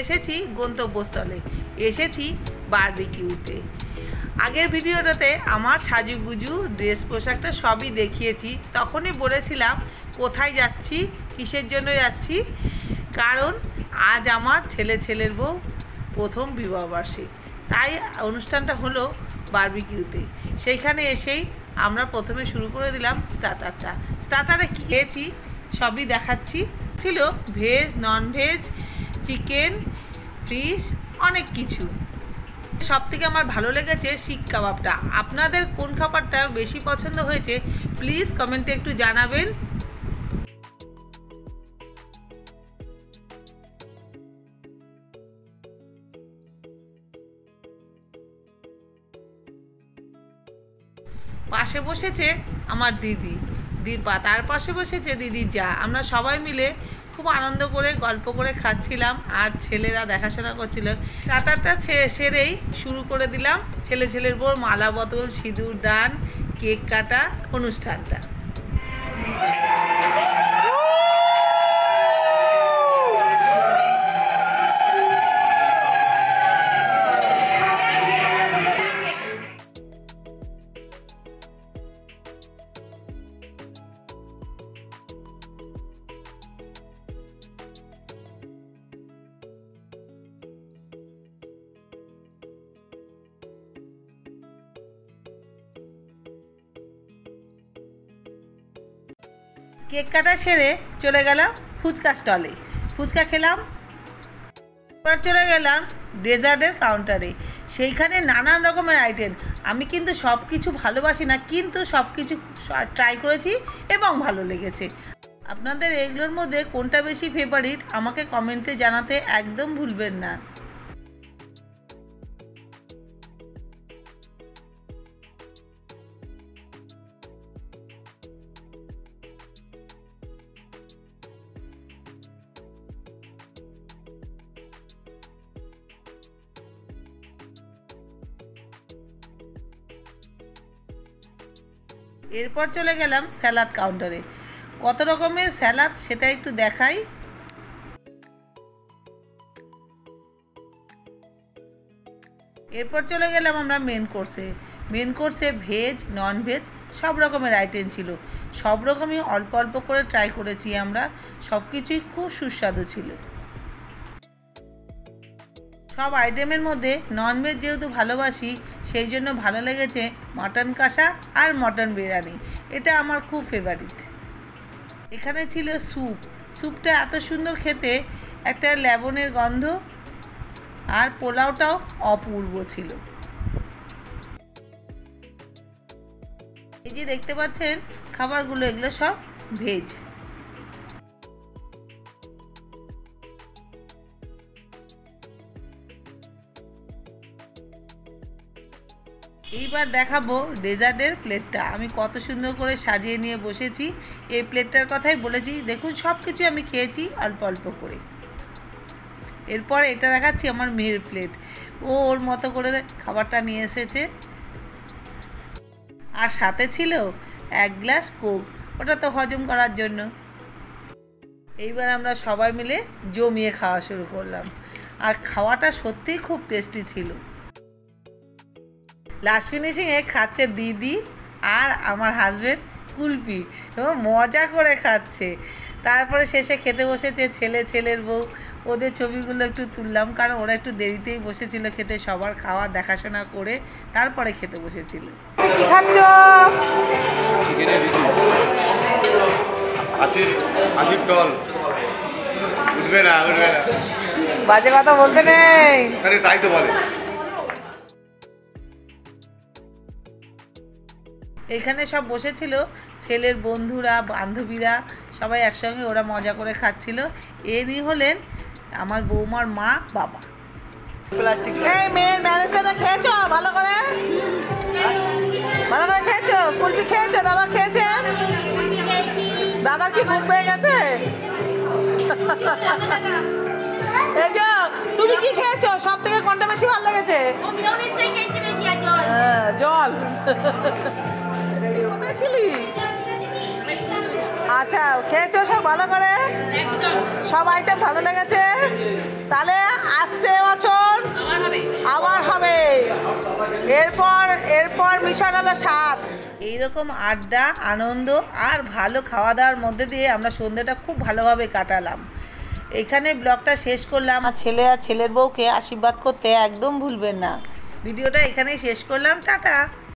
এসেছি গন্তব্যস্থলে, এসেছি বারবিকিউতে। আগের ভিডিওটাতে আমার সাজুগুজু ড্রেস পোশাকটা সবই দেখিয়েছি। তখনই বলেছিলাম কোথায় যাচ্ছি, কিসের জন্য যাচ্ছি। কারণ আজ আমার ছেলের বউ প্রথম বিবাহবার্ষিক, তাই অনুষ্ঠানটা হলো বারবিকিউতে। সেইখানে এসেই আমরা প্রথমে শুরু করে দিলাম স্টার্টারে কী খেয়েছি সবই দেখাচ্ছি। ছিল veg, non veg, chicken, fish, অনেক কিছু। সবথেকে আমার ভালো লেগেছে শিক কাবাবটা। আপনাদের কোন খাবারটা বেশি পছন্দ হয়েছে প্লিজ কমেন্টে একটু জানাবেন। পাশে বসেছে আমার দিদি, তার পাশে বসেছে দিদির যা। আমরা সবাই মিলে খুব আনন্দ করে গল্প করে খাচ্ছিলাম, আর ছেলেরা দেখাশোনা করছিল। স্টার্টারটা সেরেই শুরু করে দিলাম ছেলের বউর মালা বদল, সিঁদুর দান, কেক কাটা অনুষ্ঠানটা। কেক কাটা সেরে চলে গেলাম ফুচকা স্টলে, ফুচকা খেলাম। এবার চলে গেলাম ডেজার্টের কাউন্টারে, সেইখানে নানান রকমের আইটেম। আমি কিন্তু সব কিছু ভালোবাসি না, কিন্তু সব কিছু ট্রাই করেছি এবং ভালো লেগেছে। আপনাদের এগুলোর মধ্যে কোনটা বেশি ফেভারিট আমাকে কমেন্টে জানাতে একদম ভুলবেন না। এরপর চলে গেলাম স্যালাড কাউন্টারে। কত রকমের স্যালাড সেটা একটু দেখাই। এরপর চলে গেলাম আমরা মেন কোর্সে ভেজ, নন ভেজ সব রকমের আইটেম ছিল। সব রকমই অল্প অল্প করে ট্রাই করেছি আমরা, সব কিছুই খুব সুস্বাদু ছিল। সব আইটেমের মধ্যে ননভেজ যেহেতু ভালোবাসি, সেই জন্য ভালো লেগেছে মটন কষা আর মটন বিরিয়ানি, এটা আমার খুব ফেভারিট। এখানে ছিল স্যুপটা এত সুন্দর খেতে, একটা লেবনের গন্ধ, আর পোলাওটাও অপূর্ব ছিল। এই যে দেখতে পাচ্ছেন খাবারগুলো, এগুলো সব ভেজ। এইবার দেখাবো ডেজার্টের প্লেটটা। আমি কত সুন্দর করে সাজিয়ে নিয়ে বসেছি। এই প্লেটটার কথাই বলেছি, দেখুন সব কিছু আমি খেয়েছি অল্প অল্প করে। এরপর এটা দেখাচ্ছি আমার মেয়ের প্লেট, ওর মতো করে খাবারটা নিয়ে এসেছে। আর সাথে ছিল 1 গ্লাস কোক, ওটা তো হজম করার জন্য। এইবার আমরা সবাই মিলে জমিয়ে খাওয়া শুরু করলাম, আর খাওয়াটা সত্যিই খুব টেস্টি ছিল। লাস্ট ফিনিশিংয়ে খাচ্ছে দিদি আর আমার হাজব্যান্ড কুলফি, এবং মজা করে খাচ্ছে। তারপরে শেষে খেতে বসেছে ছেলের বউ। ওদের ছবিগুলো একটু তুললাম, কারণ ওরা একটু দেরিতেই বসেছিল খেতে, সবার খাওয়া দেখাশোনা করে তারপরে খেতে বসেছিল। কি খাচ্ছ? বাজে কথা বলতে নেই, তাই তো বলে। এখানে সব বসেছিল ছেলের বন্ধুরা, বান্ধবীরা, সবাই একসঙ্গে, ওরা মজা করে খাচ্ছিল। এরই হলেন আমার বৌমার মা বাবা। প্লাস্টিক মেয়ের ম্যানেজটা খেয়েছো ভালো করে? ভালো করে খেয়েছো? কুলপি খেয়েছো? দাদা খেয়েছে? দাদার কি ঘুম পেয়ে গেছে? এই যে তুমি কি খেয়েছো? সব থেকে কোনটা বেশি ভালো লেগেছে? জল। কোথায় ছিলি? আচ্ছা, খেয়েছো সব ভালো করে? সব আইটেম ভালো লেগেছে? তাহলে আসছে বছর আবার হবে। এরপর মিশন হলো 7। এইরকম আড্ডা, আনন্দ আর ভালো খাওয়া দাওয়ার মধ্যে দিয়ে আমরা সন্ধ্যাটা খুব ভালোভাবে কাটালাম। এখানে ব্লগটা শেষ করলাম। আর ছেলে আর ছেলের বউকে আশীর্বাদ করতে একদম ভুলবেন না। ভিডিওটা এখানেই শেষ করলাম। টাটা।